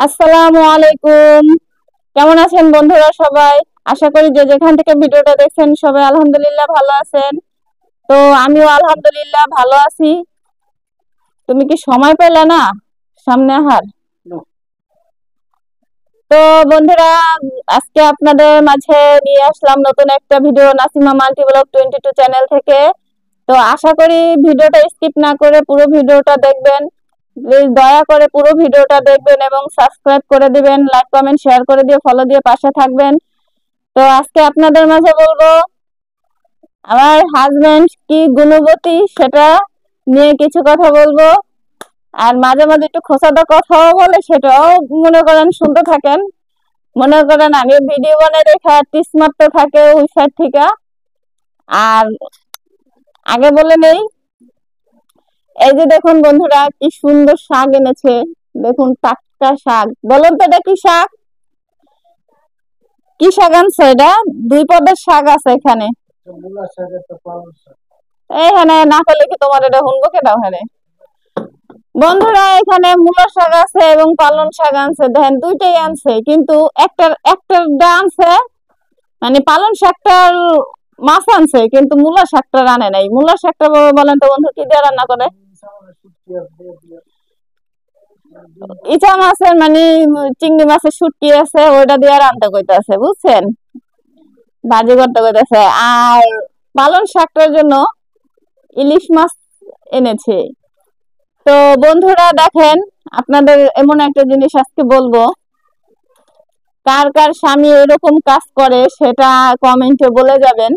আসসালামু আলাইকুম। কেমন আছেন বন্ধুরা সবাই? আশা করি যে যেখান থেকে ভিডিওটা দেখছেন সবাই আলহামদুলিল্লাহ ভালো আছেন। তো আমিও আলহামদুলিল্লাহ ভালো আছি। তুমি কি সময় পেলে না সামনে আহার? তো বন্ধুরা, আজকে আপনাদের মাঝে নিয়ে আসলাম নতুন একটা video Nasima multi blog 22 channel থেকে। তো আশা করি ভিডিওটা স্কিপ না করে পুরো ভিডিওটা দেখবেন। প্লিজ দয়া করে পুরো ভিডিওটা দেখবেন এবং সাবস্ক্রাইব করে দিবেন, লাইক কমেন্ট শেয়ার করে দিয়ে ফলো দিয়ে পাশে থাকবেন। তো আজকে আপনাদের মাঝে বলবো আমার হাজবেন্ড কি গুণবতী সেটা নিয়ে কিছু কথা বলবো। আর মাঝে মাঝে একটু খোঁচাদা কথাও বলে, সেটাও মনে করেন শুনতে থাকেন। মনে করেন আমি ভিডিও বানাই দেখা টিস মারতে থাকে ওই সাইড থেকে। আর আগে বলে নেই, এই যে দেখুন বন্ধুরা কি সুন্দর শাক এনেছে। দেখুন টাটকা শাক। বলুন তো এটা কি শাক? কি শাক আনছে এটা? দুই পদের শাক আছে এখানে। এখানে না পেলে কি তোমার এটা শুনবো কেটা ওখানে? বন্ধুরা এখানে মূলা শাক আছে এবং পালং শাক আনছে, দেখেন দুইটাই আনছে, কিন্তু একটার আনছে মানে পালং শাকটার মাছ আনছে, কিন্তু মূলা শাকটা রানে নাই। মূলা শাকটা বলেন তো বন্ধু কি দিয়ে রান্না করে? ইচা মাছের মানে চিংড়ি মাছের শুটকি আছে, ওইটা দিয়ে রান্না কইতাছে, বুঝছেন? ভাজি করতে কইতাছে। আর পালং শাকটার জন্য ইলিশ মাছ এনেছে। তো বন্ধুরা দেখেন, আপনাদের এমন একটা জিনিস আজকে বলবো, কার কার স্বামী এরকম কাজ করে সেটা কমেন্টে বলে যাবেন।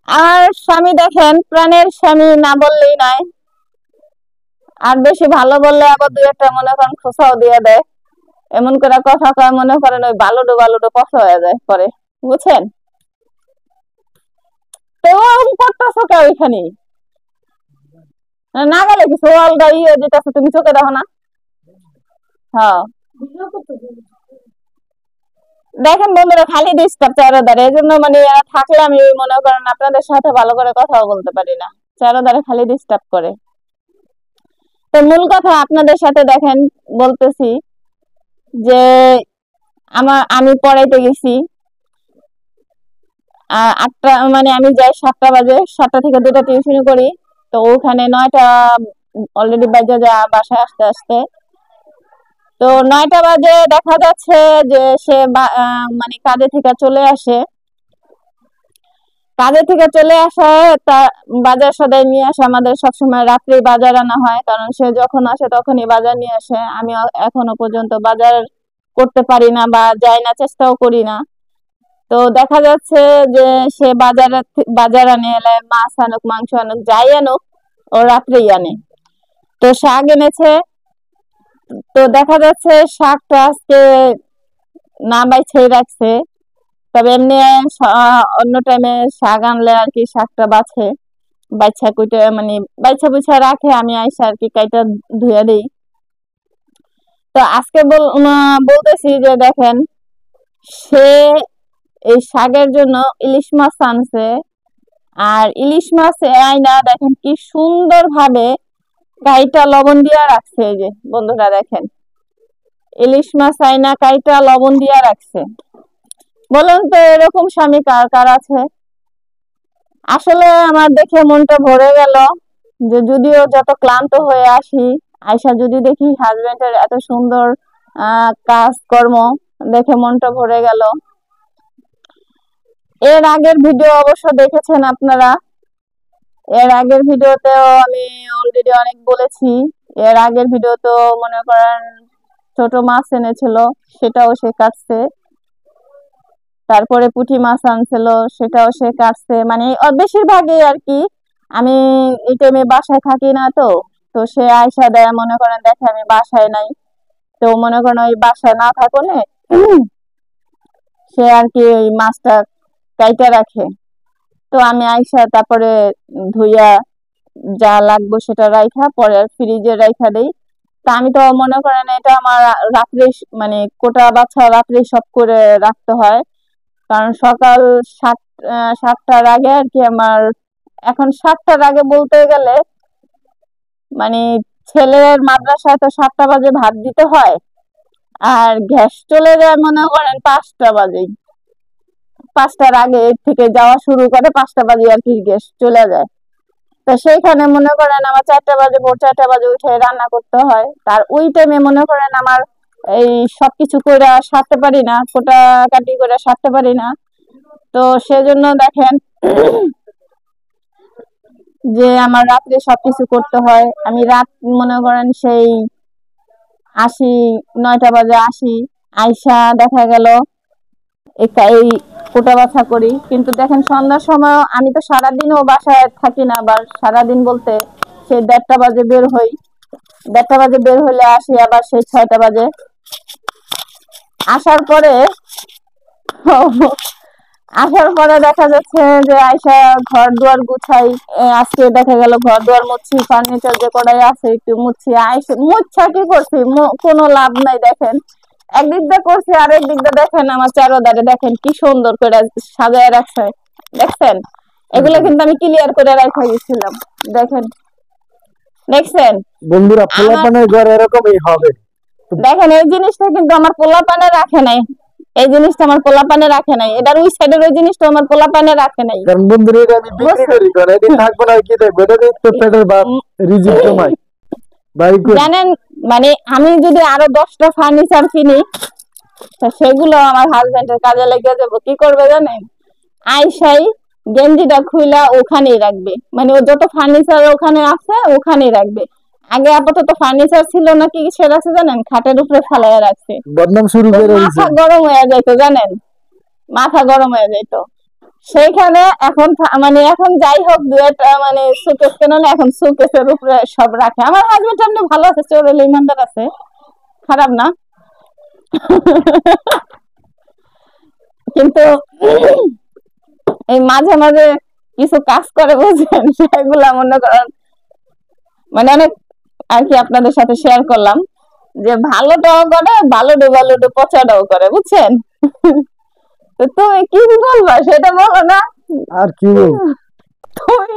আর স্বামী দেখেন, প্রাণের স্বামী না বললেই নাই। আর বেশি ভালো বললে আবার দুই একটা মনে করেন খোসাও দিয়ে দেয়। এমন করে কথা কয় মনে করেন ওই বালুডো বালুডো কথা হয়ে যায় পরে, বুঝছেন? তো ওরকম করতেছো কে ওইখানে? না গেলে কিছু অলগা ইয়ে যেতেছে, তুমি চোখে দেখো না? হ্যাঁ, দেখেন বন্ধুরা খালি ডিস্টার্ব চারোধারে, এই জন্য মানে এরা থাকলে আমি মনে করেন আপনাদের সাথে ভালো করে কথাও বলতে পারি না। চারোধারে খালি ডিস্টার্ব করে। তো মূল কথা আপনাদের সাথে দেখেন বলতেছি যে আমি পড়াইতে গেছি। 8টা মানে আমি যাই 7টা বাজে, 7টা থেকে 2টা টিউশনি করি। তো ওখানে 9টা অলরেডি বাজে যা বাসায় আসতে আসতে। তো 9টা বাজে দেখা যাচ্ছে যে সে মানে কাজে থেকে চলে আসে। কাজে থেকে চলে আসে, তা বাজার সদাই নিয়ে আসে। আমাদের সবসময় রাত্রে বাজার আনা হয়, কারণ সে যখন আসে তখনই বাজার নিয়ে আসে। আমি এখনো পর্যন্ত বাজার করতে পারি না বা যাই না, চেষ্টাও করি না। তো দেখা যাচ্ছে যে সে বাজার আনে, এলে মাছ আনুক মাংস আনুক যাই আনুক, ও রাত্রেই আনে। তো শাক এনেছে। তো দেখা যাচ্ছে শাকটা আজকে না বাইছেই রাখছে। তবে এমনি অন্য টাইমে শাক আনলে আর কি শাকটা বাছা কুইটা মানে বাইছা বুছা রাখে, আমি আইসা আর কি কাইটা ধুয়ে দিই। তো আজকে বলতেছি যে দেখেন, সে এই শাকের জন্য ইলিশ মাছ আনছে। আর ইলিশ মাছ আইনা দেখেন কি সুন্দর ভাবে কাইটা লবণ দিয়া রাখছে। এই যে বন্ধুরা দেখেন, ইলিশ মাছ আইনা কাইটা লবণ দিয়া রাখছে। বলুন তো এরকম স্বামী কার কার আছে? আসলে আমার দেখে মনটা ভরে গেল, যে যদিও যত ক্লান্ত হয়ে আসি, আয়সা যদি দেখি হাজবেন্ডের এত সুন্দর কাজকর্ম, দেখে মনটা ভরে গেল। এর আগের ভিডিও অবশ্য দেখেছেন আপনারা। এর আগের ভিডিওতেও আমি অলরেডি অনেক বলেছি। এর আগের ভিডিওতেও মনে করেন ছোট মাছ এনেছিল, সেটাও সে কাটছে। তারপরে পুঁটি মাছ আনছিল, সেটাও সে কাটছে। মানে বেশিরভাগই আর কি আমি এই টাইমে বাসায় থাকি না। তো তো সে আয়সা দেয়, মনে করেন দেখে আমি বাসায় নাই, তো মনে করেন ওই বাসায় না থাকুনে সে আর কি ওই মাছটা কাইটা রাখে। তো আমি আইসা তারপরে ধুইয়া যা লাগবে সেটা রাইখা পরে ফ্রিজে রাইখা দেই। তা আমি তো মনে করেন এটা আমার রাত্রে মানে কোটা বাছা রাত্রে সব করে রাখতে হয়, কারণ সকাল 7টার আগে আর কি আমার, এখন 7টার আগে বলতে গেলে মানে ছেলের মাদ্রাসায় তো 7টা বাজে ভাত দিতে হয়, আর গ্যাস চলে যায় মনে করেন 5টা বাজে। 5টার আগে থেকে যাওয়া শুরু করে, 5টা বাজে আর কি গ্যাস চলে যায়। তো সেইখানে মনে করেন আমার 4টা বাজে, ভোর 4টা বাজে উঠে রান্না করতে হয়। তার ওই টাইমে মনে করেন আমার এই সবকিছু করে সারতে পারি না, কোটাকাটি করে সারতে পারি না। তো সেজন্য দেখেন যে আমার রাত্রে সবকিছু করতে হয়। আমি রাত মনে করেন সেই আসি, 9টা বাজে আসি, আইসা দেখা গেল এই কোটা বাছা করি। কিন্তু দেখেন সন্ধ্যার সময় আমি তো সারাদিনও বাসায় থাকি না, বা সারাদিন বলতে সেই 1:30টা বাজে বের হই। 1:30টা বাজে বের হলে আসি আবার সেই 6টা বাজে। আসার পরে আসার পরে দেখা যাচ্ছে যে আইসা ঘর দুয়ার গুছাই। আজকে দেখা গেল ঘর দুয়ার মুছছি, ফার্নিচার যে কড়াই আছে একটু মুছছি। আইসা মুছা কি করছি, কোনো লাভ নাই। দেখেন একদিক দিয়ে করছি, আরেক দিক দিয়ে দেখেন আমার চারোধারে দেখেন কি সুন্দর করে সাজায় রাখছে, দেখছেন? এগুলো কিন্তু আমি ক্লিয়ার করে রাখা গেছিলাম, দেখেন, দেখছেন বন্ধুরা? আমার পোলাপানের ঘর এরকমই হবে। দেখেন এই জিনিসটা কিন্তু আমার পোলাপানে রাখে নাই। এই জিনিসটা আমার পোলাপানে রাখে নাই, এটার ওই সাইডের ওই জিনিসটা আমার পোলাপানে রাখে নাই। কারণ বন্ধুরা এটা আমি বিক্রি বুঝছেন? করি, কারণ এটি থাকবো না কি দেখবো, এটা দিয়ে তো পেটের ভাত রিজিক জমাই ভাই কই। জানেন মানে আমি যদি আরো 10টা ফার্নিচার কিনি, তা সেগুলো আমার হাজবেন্ডের কাজে লেগে যাবো। কি করবে জানেন? আইসাই গেঞ্জিটা খুইলা ওখানেই রাখবে, মানে ও যত ফার্নিচার ওখানে আছে ওখানেই রাখবে। আগে আপাতত ফার্নিচার ছিল না, কি সে রাখছে জানেন? খাটের উপরে ফালাইয়া রাখছে। বদনাম শুরু তো করে দিয়েছে। মাথা গরম হয়ে যাইতো, জানেন, মাথা গরম হয়ে যাইতো। সেইখানে এখন মানে এখন যাই হোক, দু একটা মানে শোকেস কেন না, এখন শোকেসের উপরে সব রাখে। আমার হাজবেন্ড এমনি ভালো আছে, চোরেল ইমানদার আছে, খারাপ না। কিন্তু এই মাঝে মাঝে কিছু কাজ করে বুঝছেন, সেগুলা মনে করেন মানে অনেক আর কি আপনাদের সাথে শেয়ার করলাম, যে ভালোটাও করে, ভালো পচাটাও করে, বুঝছেন? তো তুমি কি বলবা সেটা বলো না। আর কি বলবো? তুমি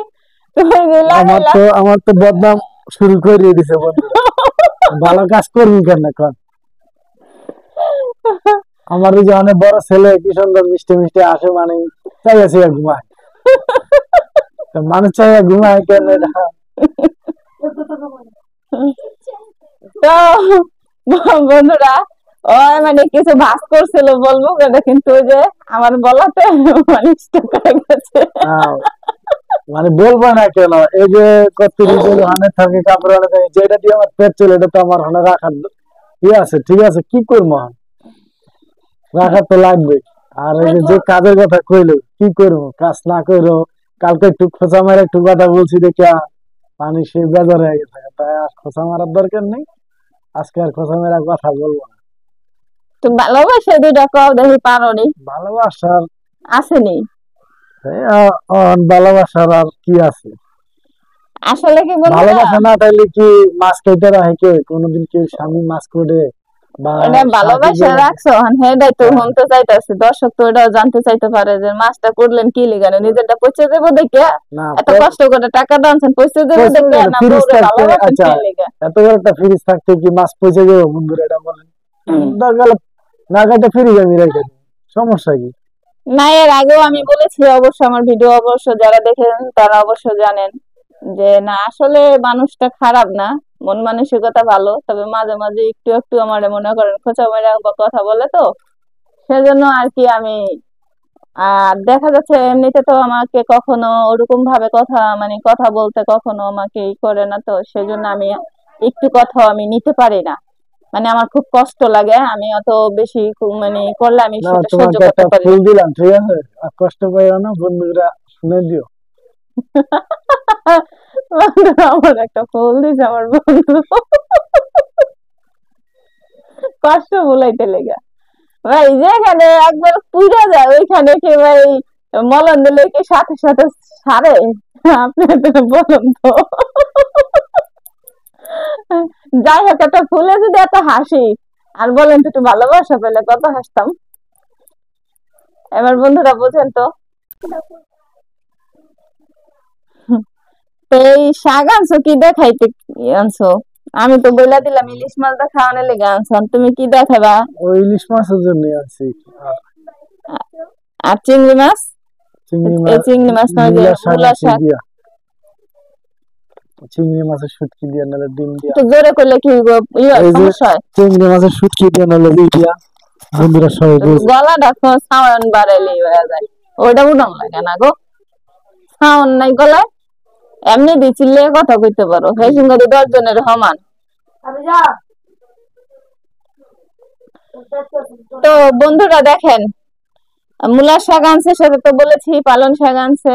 তুমি যে লাগাইলা আমার তো বদনাম শুরু করে দিছে বন্ধুরা। ভালো কাজ করবি কেন এখন? আমার এই যে অনেক বড় ছেলে কি সুন্দর মিষ্টি মিষ্টি আসে, মানে চাইয়াছে ঘুমায়, মানুষ চাইয়া ঘুমায় কেন এটা? তো বন্ধুরা, ও মানে কিছু ভাস করছিল বলবো কেন, কিন্তু ওই যে আমার বলাতে মানে স্টক হয়ে গেছে। মানে বলবো না কেন, এই যে কত হানে থাকে কাপড় আনে থাকে, যেটা দিয়ে আমার পেট চলে এটা তো আমার হানে রাখার ইয়ে আছে, ঠিক আছে কি করবো, রাখা তো লাগবে। আর এই যে কাজের কথা কইলো, কি করবো, কাজ না করো। কালকে একটু খোঁচা মারা একটু কথা বলছি দেখিয়া পানি সে বেজার হয়ে গেছে, তাই আর খোঁচা মারার দরকার নেই। আজকে আর খোঁচা মেরা কথা বলবো না। তো ভালোবাসা দুইটা কও দেখি পারোনি, ভালোবাসার আসেনি? ভালোবাসার আর কি আছে? আসলে কি বন্ধুরা, ভালোবাসা না থাকলে কি মাছ খাইতে রাখে কে? কোনোদিন কেউ স্বামী মাছ করে বা এটা ভালোবাসা রাখছো হেডাই তো শুনতে চাইতেছে। দর্শক তো এটাও জানতে চাইতে পারে যে মাছটা করলেন কি লিগানে, নিজেরটা পয়সা দেবো দেখে না এত কষ্ট করে টাকা দানছেন, পয়সা দেবো দেখে না ফ্রিজ বউরে থাকতে, ভালোবাসেন আচ্ছা কি লিগা? এত বড় একটা ফ্রিজ থাকতে কি মাছ পয়সা দেবো বন্ধুরা? এটা বলেন, দরকার হলে না খাইতে ফ্রিজ আমি রেখে দিই, সমস্যা কি? না, এর আগেও আমি বলেছি, অবশ্য আমার ভিডিও অবশ্য যারা দেখেন তারা অবশ্য জানেন যে না আসলে মানুষটা খারাপ না, মন মানসিকতা ভালো, তবে মাঝে মাঝে একটু একটু আমার মনে করেন খোঁচা মেরা বা কথা বলে, তো সেজন্য আর কি আমি আর দেখা যাচ্ছে এমনিতে তো আমাকে কখনো ওরকম ভাবে কথা মানে কথা বলতে কখনো আমাকে ই করে না, তো সেজন্য আমি একটু কথা আমি নিতে পারি না, মানে আমার খুব কষ্ট লাগে। আমি অত বেশি মানে করলে আমি না সেটা সহ্য তোমাকে একটা করতে পারি ফুল না। দিলাম, ঠিক আছে, আর কষ্ট পাইও না, বন্ধুরা শুনে দিও। বন্ধুরা, আমার একটা ফুল দিছে আমার বন্ধু, কষ্ট ভুলাইতে লেগে ভাই, যেখানে একবার পুজো যায় ওইখানে কি ভাই মলম দিলে কি সাথে সাথে সারে? আপনি তো বলুন তো। যাই হোক, একটা ফুলে যদি এত হাসি, আর বলেন তো একটু ভালোবাসা পেলে কত হাসতাম। এবার বন্ধুরা বোঝেন তো। তো এই শাক আনছো কি দেখাইতে আনছো? আমি তো বইলা দিলাম ইলিশ মাছটা খাওয়ানোর লেগে আনছান, তুমি কি দেখাবা? ওই ইলিশ মাছের জন্য আনছি। আর আর চিংড়ি মাছ? চিংড়ি এই মাছ, চিংড়ি মাছ নয় যে মূলা শাক মূলা আছে শাক। দিয়া, চিংড়ি মাছের শুটকি দিয়া নাহলে ডিম দিয়া। একটু জোরে করলে কি গো এই যে সমস্যা হয়? চিংড়ি মাছের শুটকি দিয়া নাহলে ই দিয়া, বন্ধুরা সবাই বুঝে। গলা দেখো সাউন্ড বাড়াইলেই হয়ে যায়, ওইটা উঠান লাগে না গো, সাউন্ড নাই গলায়, এমনি দিয়ে চিল্লে কথা কইতে পারো, সেই সঙ্গে 10 জনের সমান। তো বন্ধুরা দেখেন, মূলা শাক আনছে, সেটা তো বলেছি, পালং শাক আনছে,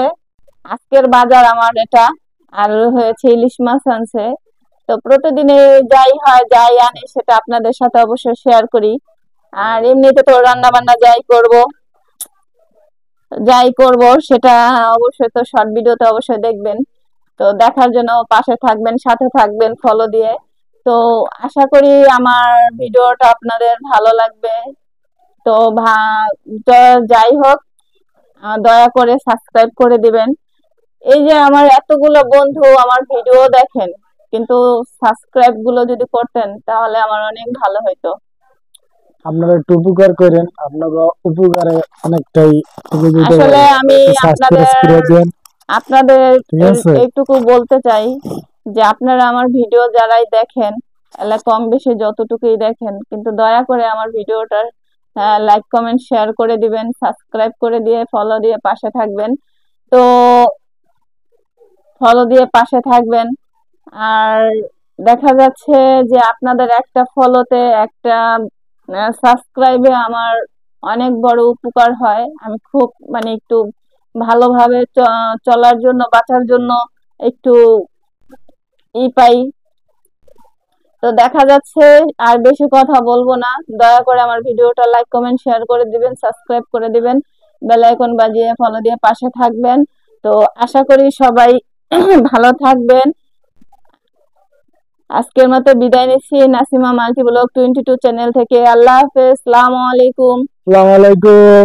আজকের বাজার আমার এটা, আর হয়েছে ইলিশ মাছ আনছে। তো প্রতিদিনে যাই হয় যাই আনি সেটা আপনাদের সাথে অবশ্যই শেয়ার করি। আর এমনিতে তো রান্না বান্না যাই করব সেটা অবশ্যই তো শর্ট ভিডিওতে অবশ্যই দেখবেন। তো দেখার জন্য পাশে থাকবেন, সাথে থাকবেন ফলো দিয়ে। তো আশা করি আমার ভিডিওটা আপনাদের ভালো লাগবে। তো যাই হোক, দয়া করে সাবস্ক্রাইব করে দিবেন। এই যে আমার এতগুলো বন্ধু আমার ভিডিও দেখেন, কিন্তু সাবস্ক্রাইব গুলো যদি করতেন তাহলে আমার অনেক ভালো হতো। আপনারা একটু উপকার করেন, আপনারা উপকারে অনেকটাই উপকৃত আসলে হবেন। আমি একটু সাবস্ক্রাইব করে দেন, আপনাদের ঠিক আছে? এইটুকু বলতে চাই যে আপনারা আমার ভিডিও যারাই দেখেন, কম বেশি যতটুকুই দেখেন, কিন্তু দয়া করে আমার ভিডিওটা লাইক কমেন্ট শেয়ার করে দিবেন, সাবস্ক্রাইব করে দিয়ে ফলো দিয়ে পাশে থাকবেন। তো ফলো দিয়ে পাশে থাকবেন। আর দেখা যাচ্ছে যে আপনাদের একটা ফলোতে, একটা সাবস্ক্রাইবে আমার অনেক বড় উপকার হয়। আমি খুব মানে একটু ভালোভাবে চলার জন্য, বাঁচার জন্য একটু পাই। তো দেখা যাচ্ছে আর বেশি কথা বলবো না, দয়া করে আমার ভিডিওটা লাইক কমেন্ট শেয়ার করে দিবেন, সাবস্ক্রাইব করে দিবেন, বেল আইকন বাজিয়ে ফলো দিয়ে পাশে থাকবেন। তো আশা করি সবাই ভালো থাকবেন। আজকের মতো বিদায় নিচ্ছি নাসিমা মাল্টি ব্লগ 22 চ্যানেল থেকে। আল্লাহ হাফেজ, আসসালামু আলাইকুম। আসসালামু আলাইকুম।